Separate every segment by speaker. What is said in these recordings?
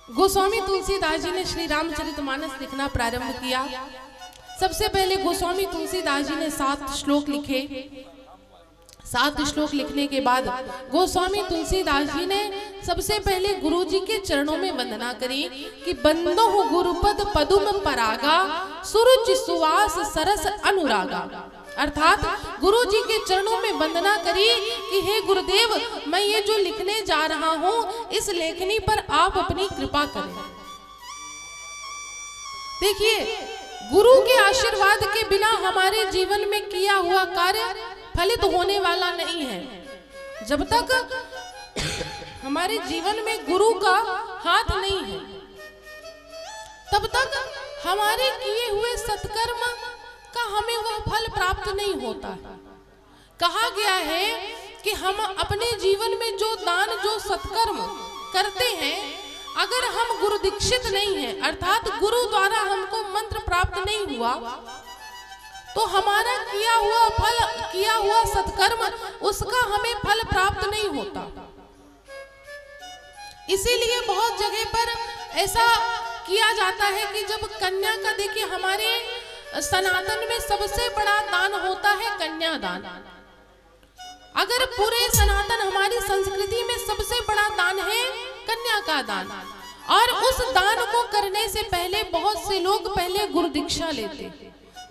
Speaker 1: गोस्वामी तुलसीदास जी ने श्री रामचरितमानस लिखना प्रारंभ किया। सबसे पहले गोस्वामी तुलसीदास जी ने 7 श्लोक लिखे। 7 श्लोक लिखने के बाद गोस्वामी तुलसीदास जी ने सबसे पहले गुरु जी के चरणों में वंदना करी कि बंदो गुरुपद पदुम परागा सुरुचि सुवास सरस अनुरागा। अर्थात गुरु जी के चरणों में वंदना करी कि हे गुरुदेव, मैं ये जो लिखने जा रहा हूं इस लेखनी पर आप अपनी कृपा करें। देखिए, गुरु के आशीर्वाद के बिना हमारे जीवन में किया हुआ कार्य फलित होने वाला नहीं है। जब तक हमारे जीवन में गुरु का हाथ नहीं है, तब तक हमारे किए हुए सत्कर्म का हमें वह फल प्राप्त नहीं होता है। कहा गया है कि हम अपने जीवन में जो दान, जो सत्कर्म करते हैं, अगर हम गुरु दीक्षित नहीं हैं, अर्थात गुरु द्वारा हमको मंत्र प्राप्त नहीं हुआ, तो हमारा किया हुआ फल, किया हुआ सत्कर्म, उसका हमें फल प्राप्त नहीं होता। इसीलिए बहुत जगह पर ऐसा किया जाता है कि जब कन्या का, देखिए हमारे सनातन में सबसे बड़ा दान होता है कन्यादान। अगर पूरे सनातन हमारी संस्कृति में सबसे बड़ा दान है कन्या का दान, और उस दान को करने से पहले बहुत से लोग पहले गुरु दीक्षा लेते,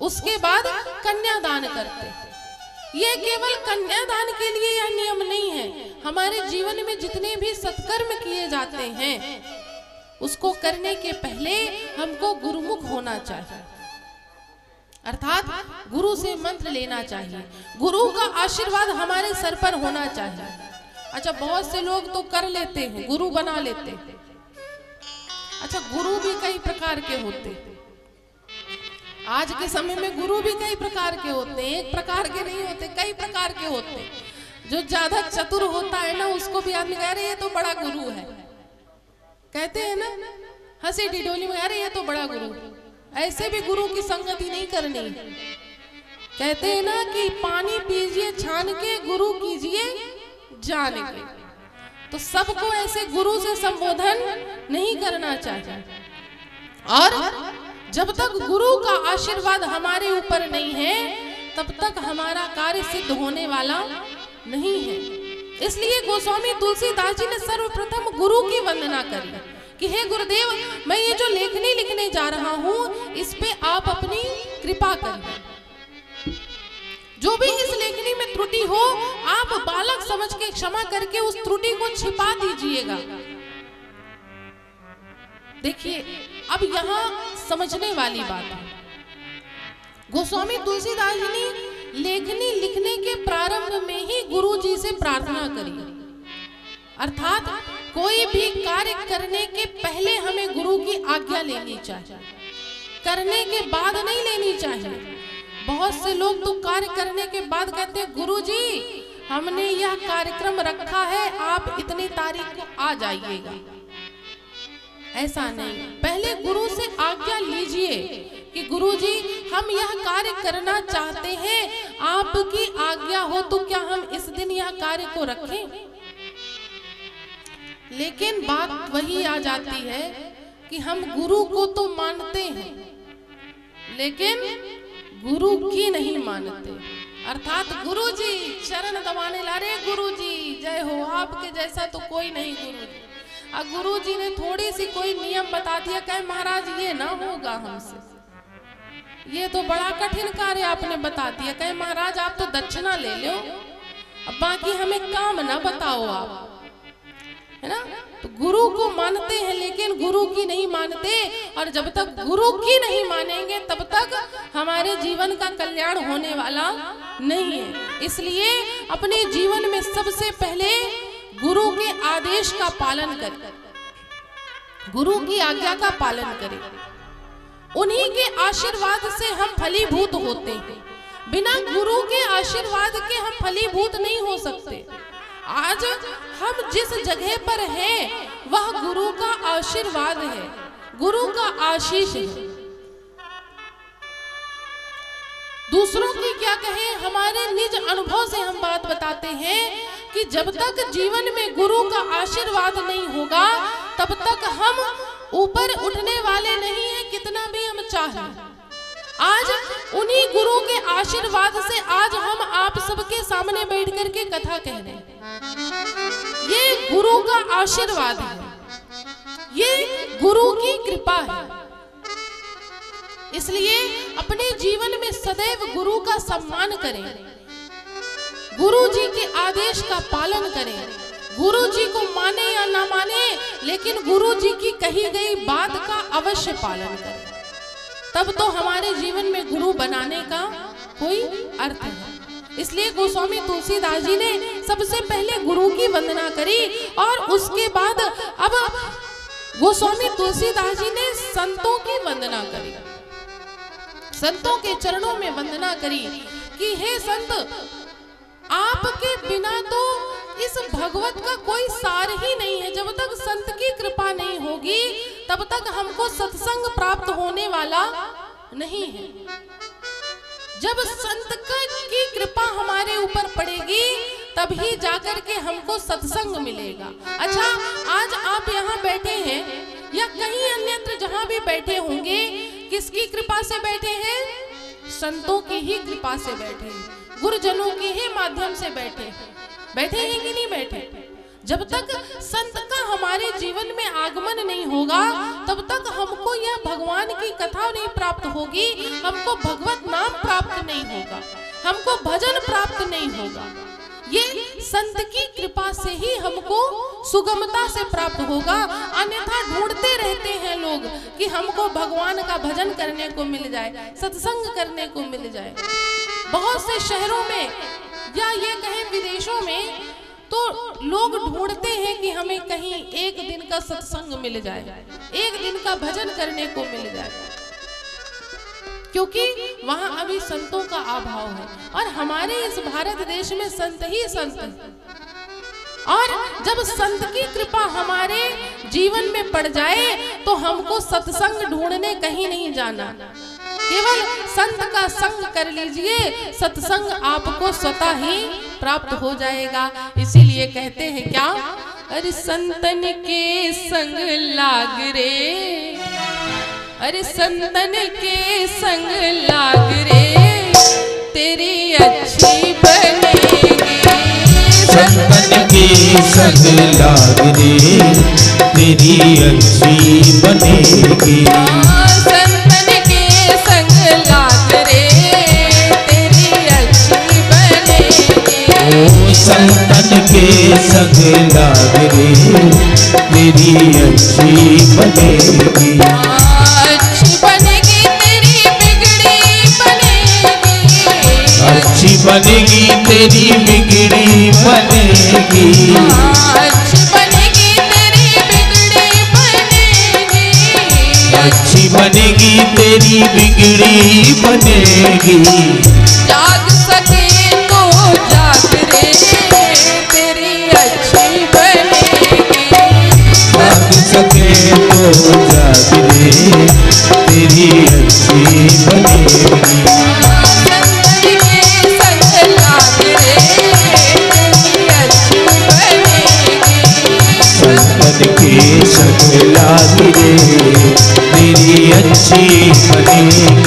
Speaker 1: उसके बाद कन्यादान करते। ये केवल कन्यादान के लिए यह नियम नहीं है। हमारे जीवन में जितने भी सत्कर्म किए जाते हैं, उसको करने के पहले हमको गुरुमुख होना चाहिए, अर्थात गुरु से मंत्र लेना चाहिए, गुरु का आशीर्वाद हमारे सर पर होना चाहिए। अच्छा, बहुत से लोग तो कर लेते हैं, गुरु बना लेते हैं। अच्छा, गुरु भी कई प्रकार के होते हैं। आज के समय में गुरु भी कई प्रकार के होते हैं, एक प्रकार के नहीं होते, कई प्रकार के होते हैं। जो ज्यादा चतुर होता है ना, उसको भी आदमी कह रहे ये तो बड़ा गुरु है, कहते हैं ना, हंसी ढिढोली में, अरे ये तो बड़ा गुरु। ऐसे भी गुरु की संगति नहीं करनी। कहते हैं ना कि पानी पीजिए छान के, गुरु कीजिए जान के। तो सबको ऐसे गुरु से संबोधन नहीं करना चाहिए। और जब तक गुरु का आशीर्वाद हमारे ऊपर नहीं है, तब तक हमारा कार्य सिद्ध होने वाला नहीं है। इसलिए गोस्वामी तुलसीदास जी ने सर्वप्रथम गुरु की वंदना करी कि हे गुरुदेव, मैं ये जो लेखनी लिखने जा रहा हूं, इस पे आप अपनी कृपा करिए। जो भी इस लेखनी में त्रुटि हो, आप बालक समझ के क्षमा करके उस त्रुटि को छिपा दीजिएगा। देखिए, अब यहाँ समझने वाली बात है, गोस्वामी तुलसीदास जी ने लेखनी लिखने के प्रारंभ में ही गुरु जी से प्रार्थना करी। अर्थात कोई भी कार्य करने के पहले हमें गुरु की आज्ञा लेनी चाहिए, करने के बाद नहीं लेनी चाहिए। बहुत से लोग तो कार्य करने के बाद कहते हैं, गुरु जी हमने यह कार्यक्रम रखा है, आप इतनी तारीख को आ जाइएगा। ऐसा नहीं, पहले गुरु से आज्ञा लीजिए कि गुरु जी हम यह कार्य करना चाहते हैं, आपकी आज्ञा हो तो क्या हम इस दिन यह कार्य को रखें। लेकिन बात वही आ जाती है कि हम गुरु को तो मानते हैं, लेकिन गुरु की नहीं मानते। अर्थात गुरु जी चरण दबाने ला रहे, गुरु जी जय हो, आपके जैसा तो कोई नहीं गुरु जी। और गुरु जी ने थोड़ी सी कोई नियम बता दिया, कहे महाराज ये ना होगा हमसे, ये तो बड़ा कठिन कार्य आपने बता दिया, कहे महाराज आप तो दक्षिणा ले लो, अब बाकी हमें काम ना बताओ आप, है ना। तो गुरु को मानते हैं लेकिन गुरु की नहीं मानते, और जब तक गुरु की नहीं मानेंगे तब तक हमारे जीवन का कल्याण होने वाला नहीं है। इसलिए अपने जीवन में सबसे पहले गुरु के आदेश का पालन करें, गुरु की आज्ञा का पालन करें। उन्हीं के आशीर्वाद से हम फलीभूत होते हैं, बिना गुरु के आशीर्वाद के हम फलीभूत नहीं हो सकते। आज हम जिस जगह पर हैं, वह गुरु का आशीर्वाद है, गुरु का आशीष है। दूसरों की क्या कहें, हमारे निज अनुभव से हम बात बताते हैं कि जब तक जीवन में गुरु का आशीर्वाद नहीं होगा, तब तक हम ऊपर उठने वाले नहीं हैं, कितना भी हम चाहें। आज उन्हीं गुरु के आशीर्वाद से आज हम आप सबके सामने बैठ करके कथा कह रहे हैं। ये गुरु का आशीर्वाद है, ये गुरु की कृपा है। इसलिए अपने जीवन में सदैव गुरु का सम्मान करें, गुरु जी के आदेश का पालन करें। गुरु जी को माने या ना माने, लेकिन गुरु जी की कही गई बात का अवश्य पालन करें। तब तो हमारे जीवन में गुरु बनाने का कोई अर्थ है। इसलिए गोस्वामी तुलसीदास जी ने सबसे पहले गुरु की वंदना करी और उसके बाद अब गोस्वामी तुलसीदास जी ने संतों की वंदना करी, संतों के चरणों में वंदना करी कि हे संत, आपके बिना तो इस भगवत का कोई सार ही नहीं है। जब तक संत की कृपा नहीं होगी तब तक हमको सत्संग प्राप्त होने वाला नहीं है। जब संत की कृपा हमारे ऊपर पड़ेगी तभी जाकर के हमको सत्संग मिलेगा। अच्छा, आज आप यहाँ बैठे हैं या कहीं अन्यत्र जहाँ भी बैठे होंगे, किसकी कृपा से बैठे हैं? संतों की ही कृपा से बैठे हैं, गुरुजनों के ही माध्यम से बैठे हैं। बैठे हैं कि नहीं बैठे? जब तक संत का हमारे जीवन में आगमन नहीं होगा तब तक हमको यह भगवान की कथा नहीं प्राप्त होगी, हमको भगवत नाम प्राप्त नहीं होगा, हमको भजन प्राप्त नहीं होगा। ये संत की कृपा से ही हमको सुगमता से प्राप्त होगा। अन्यथा ढूंढते रहते हैं लोग कि हमको भगवान का भजन करने को मिल जाए, सत्संग करने को मिल जाए। बहुत से शहरों में या ये कहें विदेशों में तो लोग ढूंढते हैं कि हमें कहीं एक दिन का सत्संग मिल जाए, एक दिन का भजन करने को मिल जाए, क्योंकि वहां अभी संतों का अभाव है। और हमारे इस भारत देश में संत ही संत हैं। और जब संत की कृपा हमारे जीवन में पड़ जाए तो हमको सत्संग ढूंढने कहीं नहीं जाना, केवल संत का संग कर लीजिए, सत्संग आपको स्वतः ही प्राप्त हो जाएगा। इसीलिए कहते हैं क्या, अरे संतन के संग लाग रे, अरे संतन के संग लाग रे, तेरी अच्छी बनेगी।
Speaker 2: संतन के संग लाग रे, तेरी अच्छी बनेगी। संतन के संग लाग रे, तेरी अच्छी बनेगी।
Speaker 1: अच्छी बनेगी तेरी बिगड़ी बनेगी,
Speaker 2: अच्छी बनेगी तेरी बिगड़ी बनेगी।
Speaker 1: अच्छी बनेगी तेरी बिगड़ी बनेगी,
Speaker 2: अच्छी बनेगी तेरी बिगड़ी बनेगी।
Speaker 1: जाग सके तो जाग रे, तेरी अच्छी बनेगी।
Speaker 2: जाग सके तो जाग रे, तेरी अच्छी बनेगी। संतन के संग लाग रे, तेरी अच्छी बनेगी।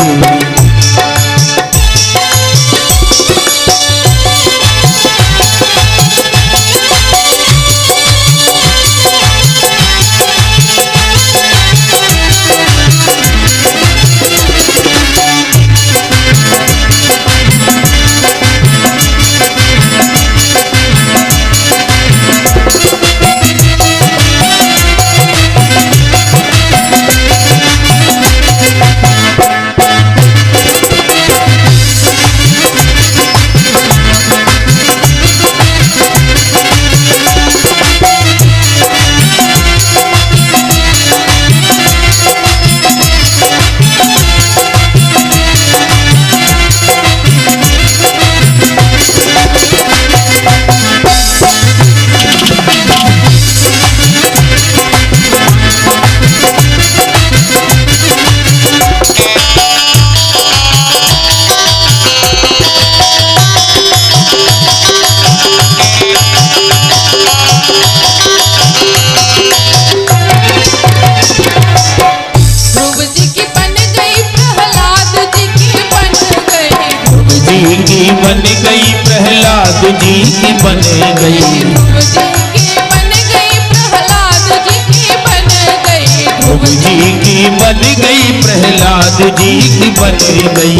Speaker 2: बन गई, प्रहलाद जी की बन गई।
Speaker 1: ध्रुव जी की बन गई, प्रहलाद जी की बन गई।
Speaker 2: ध्रुव जी की बन गई, प्रहलाद जी की बन गई।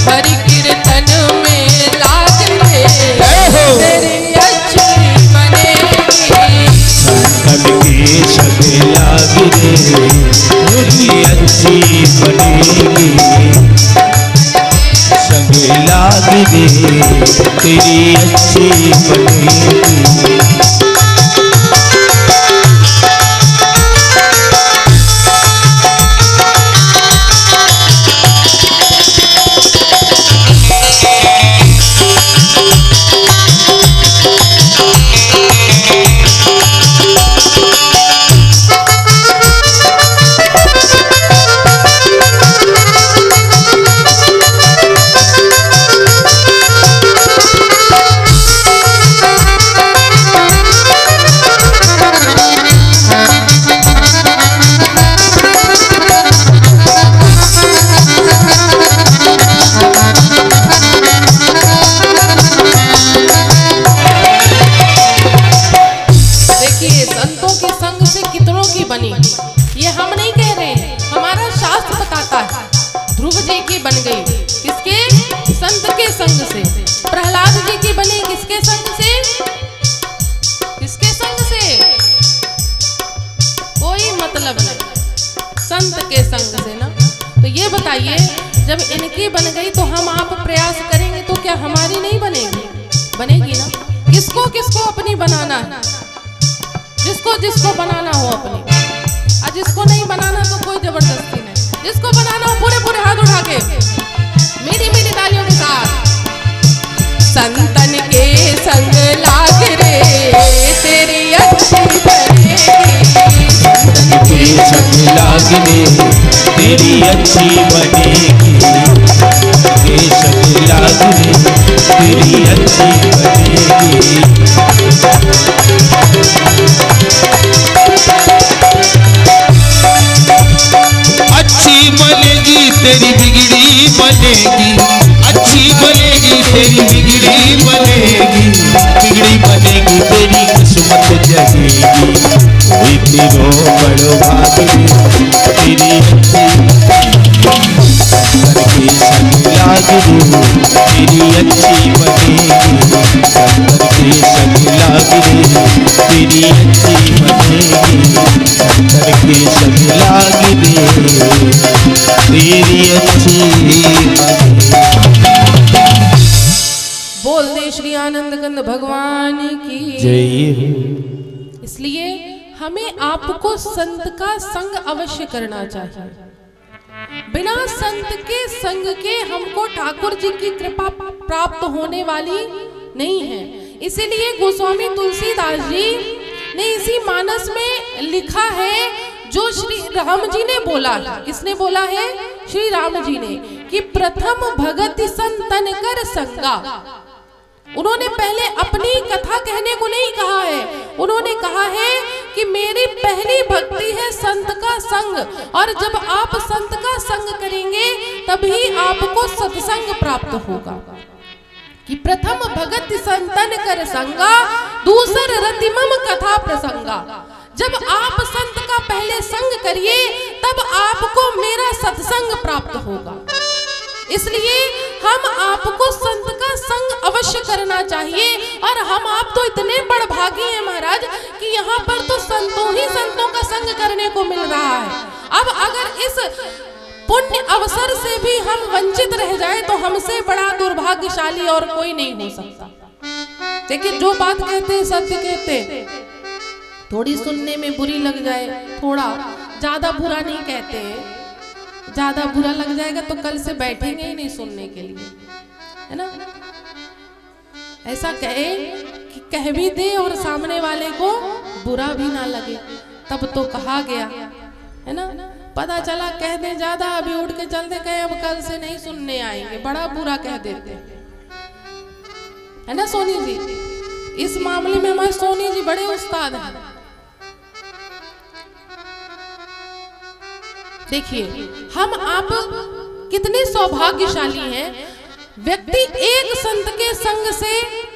Speaker 1: हरि कीर्तन में लागने तेरी अच्छी बनेगी।
Speaker 2: संतन के संग लाग रे तेरी अच्छी बनेगी। संग लाग रे तेरी अच्छी बनेगी।
Speaker 1: बताइए, जब इनकी बन गई तो हम आप प्रयास करेंगे तो क्या हमारी नहीं बनेगी? बनेगी ना। किसको किसको अपनी बनाना है, जिसको जिसको बनाना हो अपनी, और जिसको नहीं बनाना तो कोई जबरदस्ती नहीं। जिसको बनाना हो पूरे पूरे हाथ उठा के मेरी मेरी तालियों के साथ। संतन के संग लाग रे तेरी अच्छी बनेगी।
Speaker 2: संतन के संग लाग रे तेरी अच्छी बनेगी। के संग लाग रे तेरी अच्छी बनेगी। अच्छी बनेगी तेरी बिगड़ी बनेगी। अच्छी बनेगी तेरी बिगड़ी बनेगी। बिगड़ी बनेगी तेरी किस्मत जगेगी। कोई तेरो बड़ो भाग तेरी करके संग लाग रे तेरी अच्छी बनेगी। संतर के संग लाग रे तेरी अच्छी बनेगी। संतर के संग लाग रे तेरी अच्छी बनेगी।
Speaker 1: बोल दे श्री आनंद कंद भगवान की
Speaker 2: जय।
Speaker 1: इसलिए हमें आपको संत का संग अवश्य करना चाहिए। बिना संत के संग के हमको ठाकुर जी की कृपा प्राप्त होने वाली नहीं है। इसीलिए गोस्वामी तुलसीदास जी ने इसी मानस में लिखा है जो श्री राम जी ने बोला। किसने बोला है? श्री राम जी ने, कि प्रथम भगति संतन कर संगा। उन्होंने पहले अपनी कथा कहने को नहीं कहा है, उन्होंने कहा है कि मेरी पहली भक्ति है संत का संग, और जब आप संत का संग करेंगे तभी आपको सत्संग प्राप्त होगा। कि प्रथम भगति संतन कर संगा, दूसर रतिमम कथा प्रसंगा। जब आप संत का पहले संग करिए तब आपको मेरा सत्संग प्राप्त होगा। इसलिए हम आपको संत का संग अवश्य करना चाहिए। और हम आप तो इतने बड़भागी हैं महाराज कि यहाँ पर तो संतों ही संतों का संग करने को मिल रहा है। अब अगर इस पुण्य अवसर से भी हम वंचित रह जाएं तो हमसे बड़ा दुर्भाग्यशाली और कोई नहीं हो सकता। देखिए, जो बात कहते हैं सत्य कहते हैं, थोड़ी सुनने में बुरी लग जाए, थोड़ा ज्यादा बुरा नहीं कहते हैं। ज्यादा बुरा लग जाएगा तो कल से बैठेंगे ही नहीं सुनने के लिए, है ना। ऐसा कहे कि कह भी दे और सामने वाले को बुरा भी ना लगे, तब तो कहा गया, है ना। पता चला कह दे ज्यादा, अभी उठ के चलते कहे अब कल से नहीं सुनने आएंगे, बड़ा बुरा कह देते, है ना सोनी जी। इस मामले में हमारे सोनी जी बड़े उस्ताद हैं। देखिए, हम आप कितने सौभाग्यशाली हैं व्यक्ति एक संत के संग से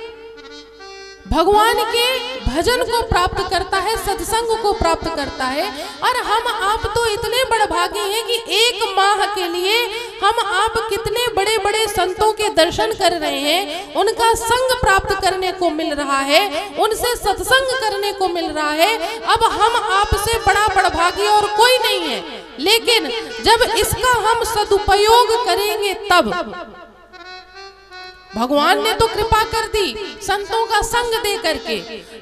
Speaker 1: भगवान के भजन को प्राप्त करता है, सत्संग को प्राप्त करता है। और हम आप तो इतने बड़भागी हैं कि 1 माह के लिए हम आप कितने बड़े बड़े संतों के दर्शन कर रहे हैं, उनका संग प्राप्त करने को मिल रहा है, उनसे सत्संग करने को मिल रहा है। अब हम आपसे बड़ा बड़भागी और कोई नहीं है। लेकिन जब इसका हम सदुपयोग करेंगे तब भगवान ने तो कृपा कर दी संतों का संग दे करके,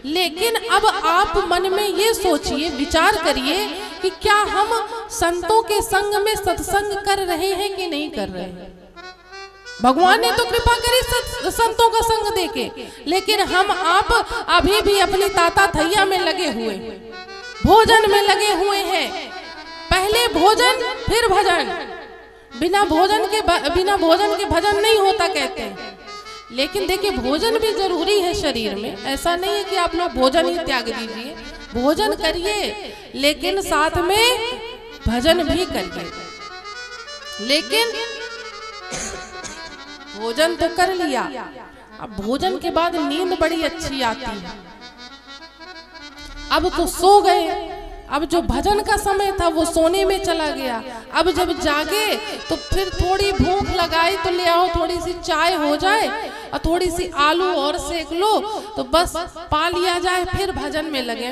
Speaker 1: लेकिन अब आप मन में ये सोचिए, विचार करिए कि क्या हम संतों के संग में सत्संग कर रहे हैं कि नहीं कर रहे हैं। भगवान ने तो कृपा करी संतों का संग देके, लेकिन हम आप अभी भी अपनी ताता थैया में लगे हुए, भोजन में लगे हुए हैं। पहले भोजन फिर भजन, बिना भोजन के भजन नहीं होता कहते हैं। लेकिन देखिए, भोजन भी जरूरी है शरीर में। ऐसा नहीं है कि आप लोग भोजन ही त्याग दीजिए, भोजन करिए लेकिन साथ में भजन भी करिए। लेकिन भोजन तो कर लिया, अब भोजन के बाद नींद बड़ी अच्छी आती है। अब तो सो गए, अब जो भजन का समय था वो सोने में चला गया। अब जब जागे तो फिर थोड़ी भूख लगाई तो ले आओ, थोड़ी सी चाय हो जाए और थोड़ी सी आलू और सेक लो तो बस पा लिया जाए, फिर भजन में लगे।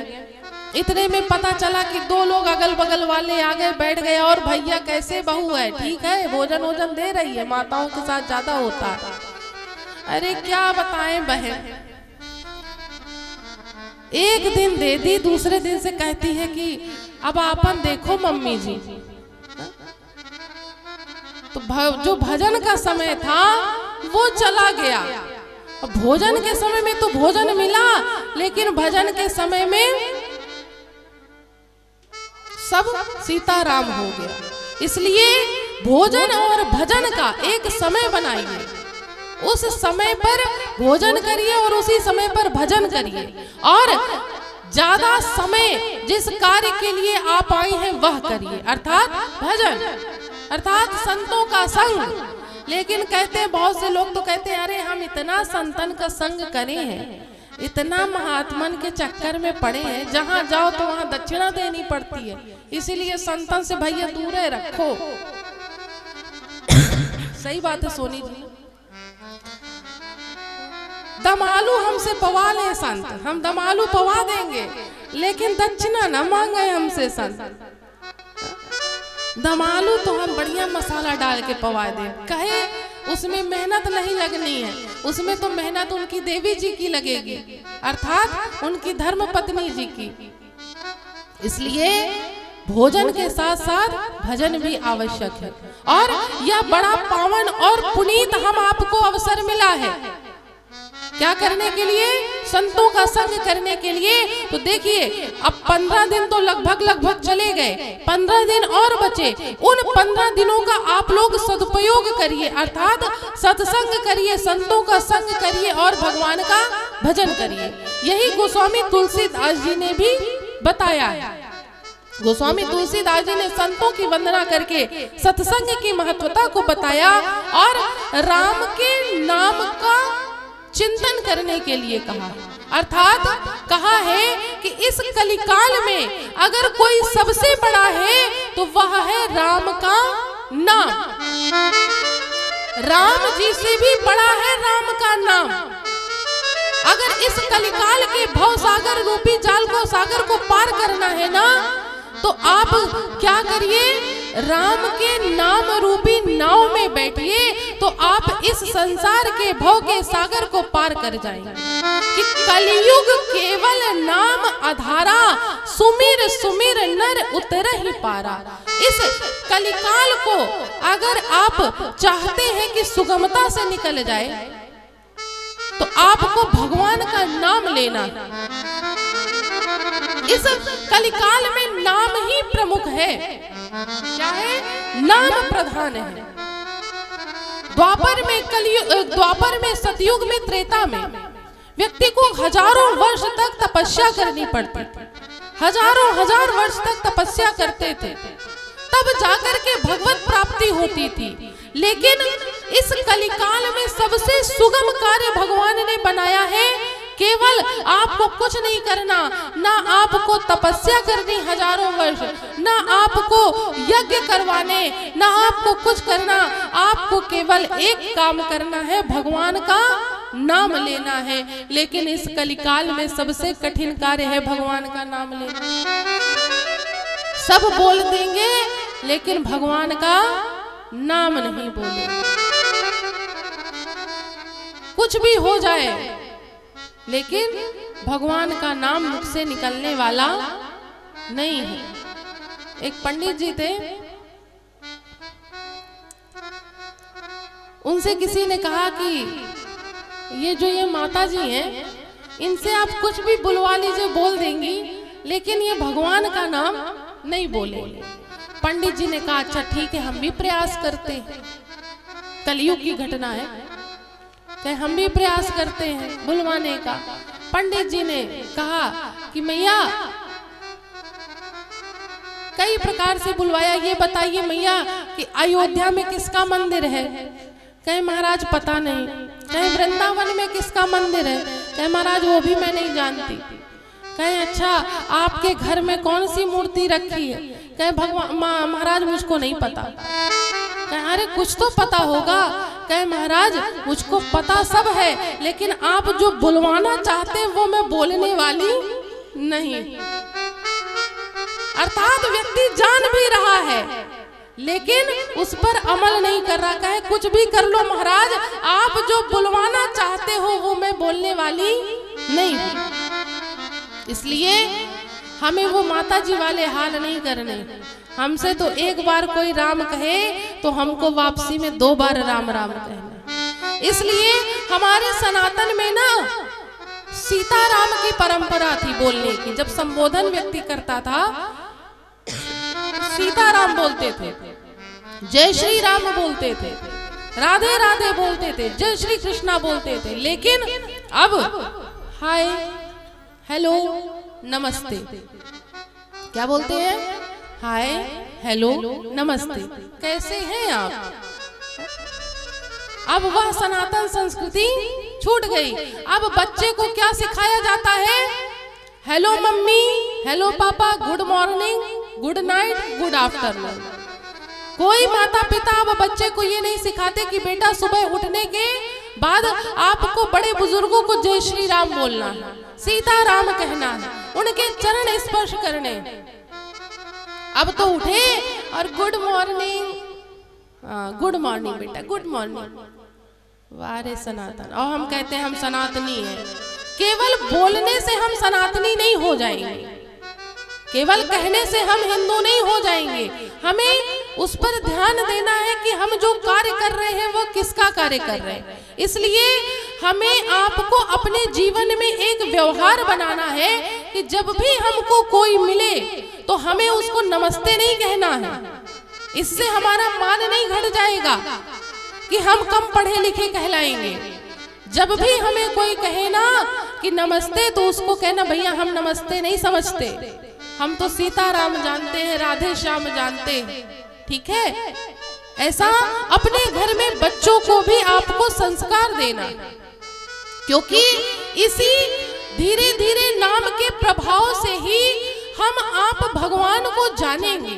Speaker 1: इतने में पता चला कि 2 लोग अगल बगल वाले आ गए, बैठ गए। और भैया कैसे बहू है, ठीक है, भोजन वोजन दे रही है, माताओं के साथ ज्यादा होता है। अरे क्या बताएं बहन, एक दिन दे दी, दूसरे दिन से कहती है कि अब आपन देखो मम्मी जी। तो जो भजन का समय था वो चला गया। भोजन के समय में तो भोजन मिला, लेकिन भजन के समय में सब सीताराम हो गया। इसलिए भोजन और भजन का एक समय बनाइए, उस समय पर भोजन करिए और उसी समय पर भजन करिए। और ज्यादा समय जिस कार्य के लिए आप आए हैं वह करिए, अर्थात भजन, अर्थात संतों का संग। लेकिन कहते हैं बहुत से लोग तो कहते हैं अरे हम इतना संतन का संग करे हैं, इतना महात्मन के चक्कर में पड़े हैं, जहां जाओ तो वहां दक्षिणा देनी पड़ती है, इसीलिए संतन से भैया दूर रखो। सही बात है सोनी जी। दमालू हमसे पवा ले संत, हम दमालू पवा देंगे, लेकिन दक्षिणा न मांगे हमसे संत। दमालू तो हम बढ़िया मसाला डाल के पवा दे, कहे उसमें मेहनत नहीं लगनी है, उसमें तो मेहनत उनकी देवी जी की लगेगी, अर्थात उनकी धर्म पत्नी जी की। इसलिए भोजन के साथ साथ भजन भी आवश्यक है। और यह बड़ा पावन और पुनीत हम आपको अवसर मिला है, क्या करने के लिए, संतों का संग करने के लिए। तो देखिए अब 15 दिन तो लगभग चले गए, 15 दिन और बचे। उन 15 दिनों का आप लोग सदुपयोग करिए, अर्थात सत्संग करिए, संतों का संग करिए और भगवान का भजन करिए। यही गोस्वामी तुलसीदास जी ने भी बताया है। गोस्वामी तुलसीदास जी ने संतों की वंदना करके सत्संग की महत्वता को बताया और राम के नाम का चिंतन करने के लिए कहा। अर्थात कहा है कि इस कलिकाल में अगर कोई सबसे बड़ा है तो वह है राम का नाम। राम जी से भी बड़ा है राम का नाम। अगर इस कलिकाल के भव सागर रूपी जाल को, सागर को पार करना है ना, तो आप क्या करिए, राम के नाम रूपी नाव में बैठिए, तो आप इस संसार के भव के सागर को पार कर जाएंगे। कि कलयुग केवल नाम आधारा, सुमिर सुमिर नर उतर ही पारा। इस कलिकाल को अगर आप चाहते हैं कि सुगमता से निकल जाए, तो आपको भगवान का नाम लेना। इस कलिकाल में नाम ही प्रमुख है। क्या है? नाम प्रधान है। द्वापर में सतयुग में, त्रेता में व्यक्ति को हजारों वर्ष तक तपस्या करनी पड़ती थी, हजार वर्ष तक तपस्या करते थे, तब जाकर के भगवत प्राप्ति होती थी। लेकिन इस कलिकाल में सबसे सुगम कार्य भगवान ने बनाया है। केवल आपको कुछ नहीं करना, ना आपको तपस्या करनी हजारों वर्ष, ना आपको यज्ञ करवाने, ना आपको कुछ करना, आपको केवल एक काम करना है, भगवान का नाम लेना है। लेकिन इस कलिकाल में सबसे कठिन कार्य है भगवान का नाम लेना। सब बोल देंगे लेकिन भगवान का नाम नहीं बोलेंगे। कुछ भी हो जाए लेकिन भगवान का नाम मुख से निकलने वाला नहीं है। एक पंडित जी थे, उनसे किसी ने कहा कि ये माता जी हैं, इनसे आप कुछ भी बुलवा लीजिए, बोल देंगी, लेकिन ये भगवान का नाम नहीं बोलेंगे। पंडित जी ने कहा अच्छा ठीक है, हम भी प्रयास करते हैं। कलयुग की घटना है, कहे हम भी प्रयास करते हैं बुलवाने का। पंडित जी ने कहा कि मैया कई प्रकार से बुलवाया, ये बताइए मैया कि अयोध्या में किसका मंदिर है? कहे महाराज पता नहीं। कहे वृंदावन में किसका मंदिर है? कहे महाराज वो भी मैं नहीं जानती। कहे अच्छा आपके घर में कौन सी मूर्ति रखी है? कहे भगवान महाराज मुझको नहीं पता। कहे अरे कुछ तो पता होगा। कहे महाराज मुझको पता सब है, लेकिन आप जो बुलवाना चाहते हैं वो मैं बोलने वाली नहीं। अर्थात व्यक्ति जान भी रहा है लेकिन उस पर अमल नहीं कर रहा। कहे कुछ भी कर लो महाराज, आप जो बुलवाना चाहते हो वो मैं बोलने वाली नहीं हूं। इसलिए हमें वो माता जी वाले हाल नहीं करने। हमसे तो एक बार कोई राम कहे तो हमको वापसी में 2 बार राम राम कहना। इसलिए हमारे सनातन में ना सीताराम की परंपरा थी बोलने की। जब संबोधन व्यक्ति करता था सीताराम बोलते थे, जय श्री राम बोलते थे, राधे राधे बोलते थे, जय श्री कृष्णा बोलते थे। लेकिन अब हाय हेलो नमस्ते क्या बोलते हैं? हाय हेलो नमस्ते, कैसे हैं आप? अब वह सनातन संस्कृति छूट गई। अब बच्चे को क्या सिखाया जाता है? हेलो मम्मी, हेलो पापा, good morning, good night, good afternoon. कोई माता पिता अब बच्चे को ये नहीं सिखाते कि बेटा सुबह उठने के बाद आपको बड़े बुजुर्गों को जय श्री राम बोलना है, सीताराम कहना है, उनके चरण स्पर्श करने। अब तो उठे और गुड मॉर्निंग, गुड मॉर्निंग बेटा, गुड मॉर्निंग। वारे सनातन। और हम कहते हैं हम सनातनी हैं। केवल बोलने से हम सनातनी नहीं हो जाएंगे, केवल कहने से हम हिंदू नहीं हो जाएंगे। हमें उस पर ध्यान देना है कि हम जो कार्य कर रहे हैं वो किसका कार्य कर रहे हैं। इसलिए हमें आपको अपने जीवन में एक व्यवहार बनाना है कि जब भी हमको कोई मिले तो हमें उसको नमस्ते नहीं कहना है। इससे हमारा मान नहीं घट जाएगा कि हम कम पढ़े लिखे कहलाएंगे। जब भी हमें कोई कहे ना कि नमस्ते तो उसको कहना भैया हम नमस्ते नहीं समझते, हम तो सीताराम जानते हैं, राधे श्याम जानते हैं। ठीक है? ऐसा अपने घर में बच्चों को भी आपको संस्कार देना, क्योंकि इसी धीरे धीरे नाम के प्रभाव से ही हम आप भगवान को जानेंगे,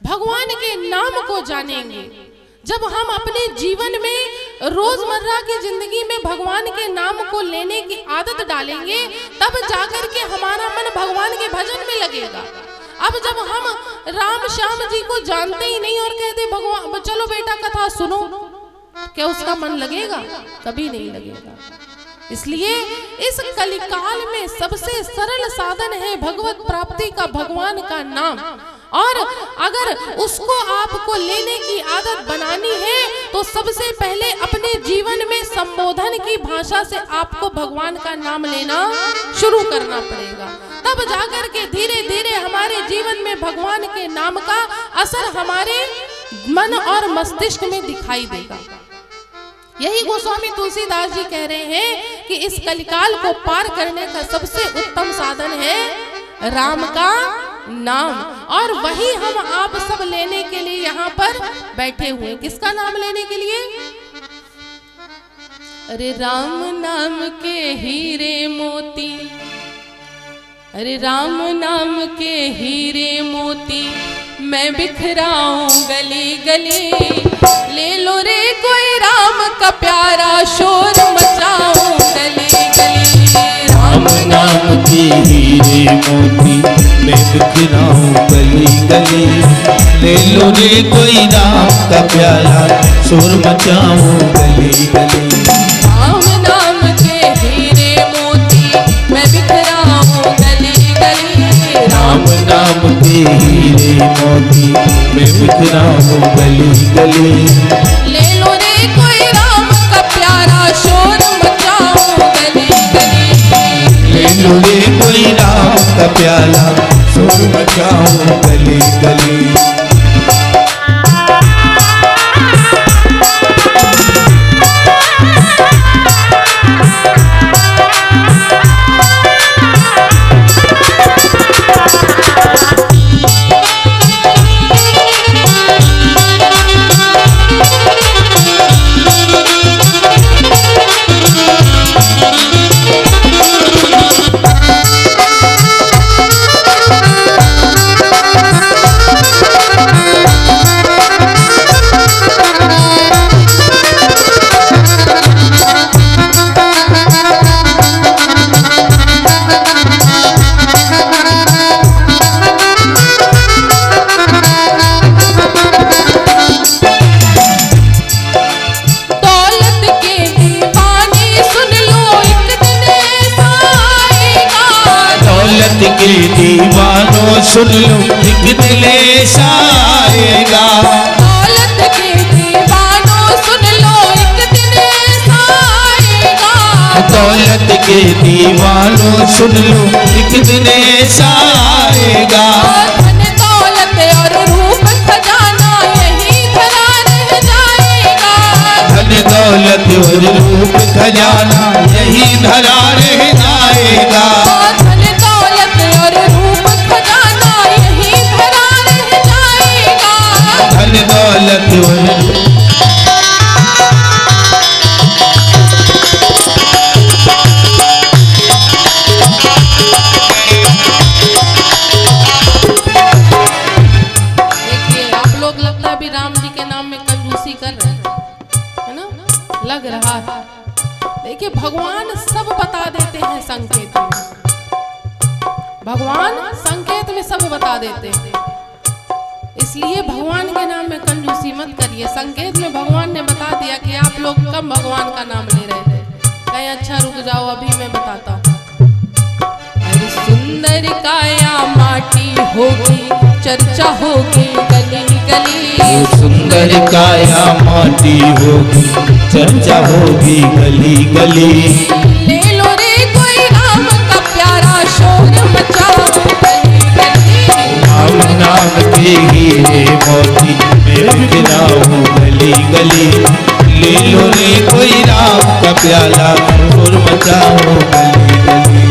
Speaker 1: भगवान के नाम को जानेंगे। जब हम अपने जीवन में रोजमर्रा की जिंदगी में भगवान के नाम को लेने की आदत डालेंगे, तब जाकर के हमारा मन भगवान के भजन में लगेगा। अब जब हम राम श्याम जी को जानते ही नहीं और कहते भगवान चलो बेटा कथा सुनो, क्या उसका मन लगेगा? कभी नहीं लगेगा। इसलिए इस कलिकाल में सबसे सरल साधन है भगवत प्राप्ति का भगवान का नाम। और अगर उसको आपको लेने की आदत बनानी है तो सबसे पहले अपने जीवन में संबोधन की भाषा से आपको भगवान का नाम लेना शुरू करना पड़ेगा। तब जाकर के धीरे धीरे हमारे जीवन में भगवान के नाम का असर हमारे मन और मस्तिष्क में दिखाई देगा। यही गोस्वामी तुलसीदास जी कह रहे हैं कि इस कलिकाल को पार करने का सबसे उत्तम साधन है राम का नाम, और वही हम आप सब लेने के लिए यहाँ पर बैठे हुए हैं। किसका नाम लेने के लिए? अरे राम नाम के हीरे मोती, अरे राम नाम के हीरे मोती मैं बिखराऊं गली गली, ले लो रे कोई राम का प्यारा शोर मचाऊं गली गली।
Speaker 2: राम नाम के हीरे मोती मैं बिखराऊं गली गली, ले लो रे कोई राम का प्यारा शोर मचाऊं गली गली।
Speaker 1: राम नाम के हीरे मोती मैं बिखराऊं गली गली,
Speaker 2: राम नाम के हीरे मोती मैं बिखराऊं गली गली,
Speaker 1: ले लो रे कोई राम का प्यारा शोर मचाऊं गली गली।
Speaker 2: ले लो रे कोई राम का प्यारा शोर मचाऊं गली गली। के दीवानों सुन लो एक दिन ऐसा आएगा,
Speaker 1: दौलत के दीवानों सुन लो एक दिन ऐसा आएगा,
Speaker 2: दौलत के दीवानों सुन लो एक दिन ऐसा आएगा।
Speaker 1: धन दौलत और रूप खजाना यही धरा रह जाएगा,
Speaker 2: धन दौलत और रूप खजाना यही धरा रह जाएगा,
Speaker 1: धन दौलत और रूप खजाना यही धरा रह जाएगा,
Speaker 2: धन दौलत और
Speaker 1: लग रहा है। देखिए भगवान सब बता देते हैं संकेत में, भगवान संकेत में सब बता देते हैं, इसलिए भगवान के नाम में कंजूसी मत करिए। संकेत में भगवान ने बता दिया कि आप लोग कब भगवान का नाम ले रहे थे, कहीं अच्छा रुक जाओ अभी मैं बताता हूँ। अरे सुंदर काया माटी होगी चर्चा होगी गली गली,
Speaker 2: सुंदर काया माटी होगी चर्चा होगी गली गली,
Speaker 1: ले लो रे कोई राम का प्यारा शोर मचाओ गली गली,
Speaker 2: राम नाम के हीरे मोती मैं बिखराऊं गली गली, ले लो रे कोई राम का प्याला शोर मचाओ गली गली।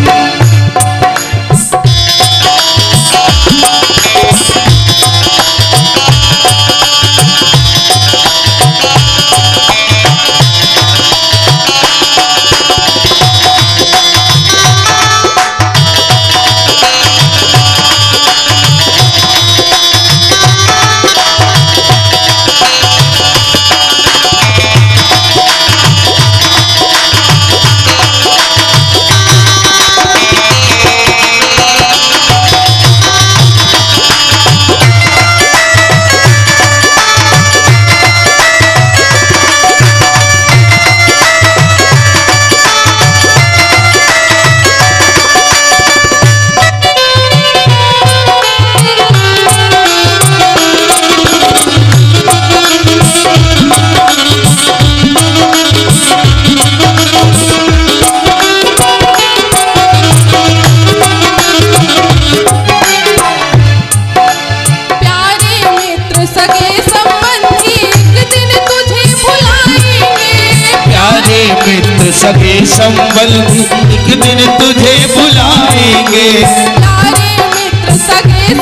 Speaker 2: सगे संबंधी एक दिन तुझे बुलाएंगे,
Speaker 1: प्यारे मित्र सगे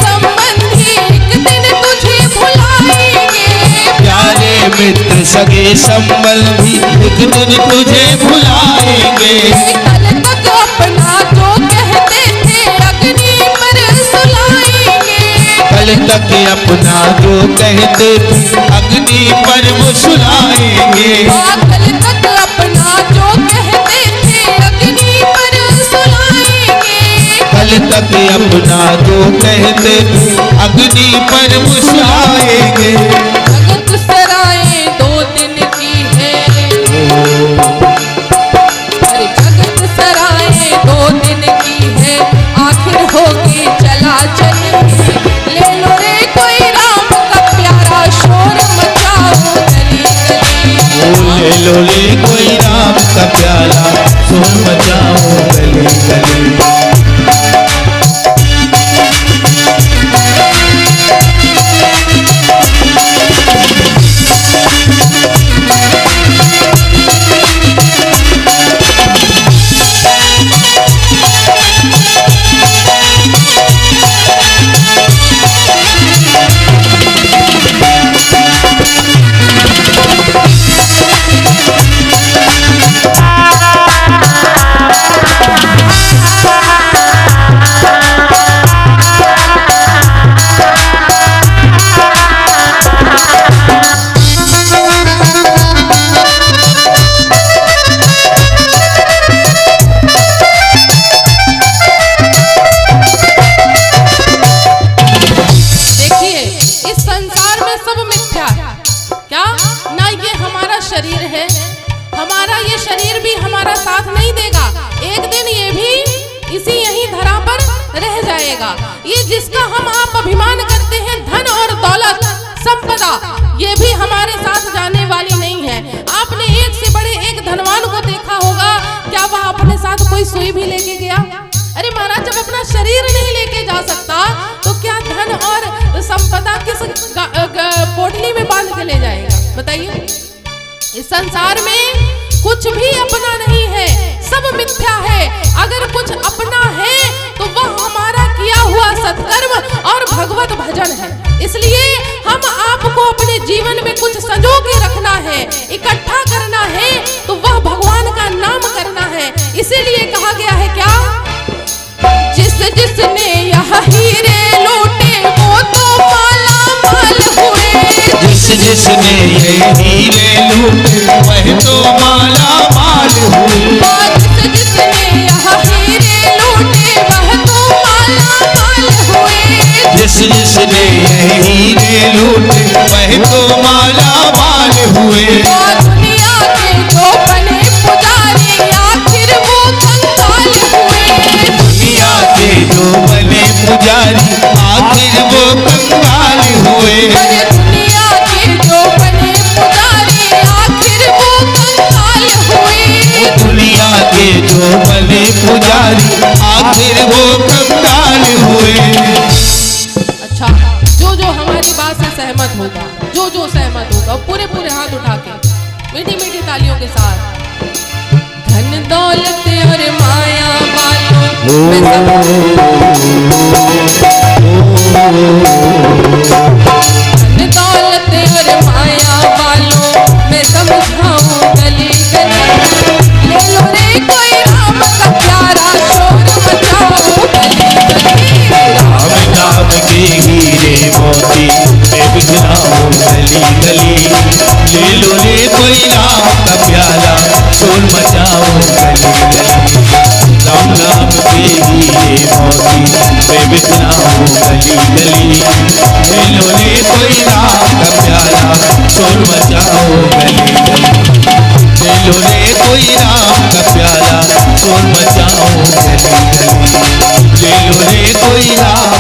Speaker 2: सगे संबल भी एक दिन तुझे भुलाएंगे।
Speaker 1: कल तक अपना जो कहते थे अग्नि पर सुलाएंगे।
Speaker 2: कल तक अपना जो कहते थे अग्नि पर वो सुलाएंगे।
Speaker 1: कल तक अपना जो कहते थे अग्नि पर सुलाएंगे।
Speaker 2: कल तक अपना जो कहते थे अग्नि पर वो सुलाएंगे।
Speaker 1: जगत सराय 2 दिन की है, अरे जगत सराय 2 दिन की है, आखिर होगी चला चलेंगे। ले लो रे कोई राम का प्यारा शोर मचाओ गली गली।
Speaker 2: ले लो ले कोई राम का प्याला शोर मचाओ गली गली।
Speaker 1: शरीर है, हमारा ये शरीर भी हमारा साथ नहीं देगा। एक दिन ये भी इसी यही धरा पर रह जाएगा। ये जिसका हम आप अभिमान करते हैं धन और दौलत संपदा, ये भी हमारे साथ जाने वाली नहीं है। आपने एक से बड़े एक धनवान को देखा होगा, क्या वह अपने साथ कोई सुई भी लेके गया? अरे महाराज, जब अपना शरीर नहीं लेके जा सकता तो क्या धन और संपदा किस पोटली में बांध के ले जाएगा? बताइए। इस संसार में कुछ भी अपना नहीं है, सब मिथ्या है। अगर कुछ अपना है तो वह हमारा किया हुआ सत्कर्म और भगवत भजन है। इसलिए हम आपको अपने जीवन में कुछ संजो के रखना है, इकट्ठा करना है, तो वह भगवान का नाम करना है। इसीलिए कहा गया है क्या, जिसने यह हीरे लूटे वो तो माला माल हुए।
Speaker 2: जिसने ये हीरे लूटे वह तो माला माल हुए।
Speaker 1: जिसने यह हीरे लूटे वह तो माला माल हुए।
Speaker 2: जिसने ये हीरे लूटे वह तो माला माल हुए।
Speaker 1: दुनिया के जो बने पुजारी आखिर वो कंगाल हुए।
Speaker 2: दुनिया के जो बने पुजारी आखिर वो कंगाल हुए।
Speaker 1: दुनिया के जो बने पुजारी आखिर वो कंगाल हुए।
Speaker 2: दुनिया के जो बने पुजारी आखिर वो कंगाल हुए।
Speaker 1: अच्छा, जो हमारी बात से सहमत होगा, जो सहमत होगा, पूरे हाथ उठा के मीठी मीठी तालियों के साथ, धन दौलत और माया वालों में धन दौलत और माया वालों मैं समझाऊं गली गली। ले लो रे कोई राम का प्यारा शोर मचाओ गली गली।
Speaker 2: राम नाम के हीरे मोती मैं बिखराऊं गली गली। ले लो रे कोई राम का प्याला शोर मचाओ गली गली। राम नाम के हीरे मोती मैं बिखराऊं गली गली। ले लो रे कोई राम का प्याला शोर मचाओ गली गली। ले लो रे कोई राम का प्याला शोर मचाओ गली गली। ले लो रे कोई राम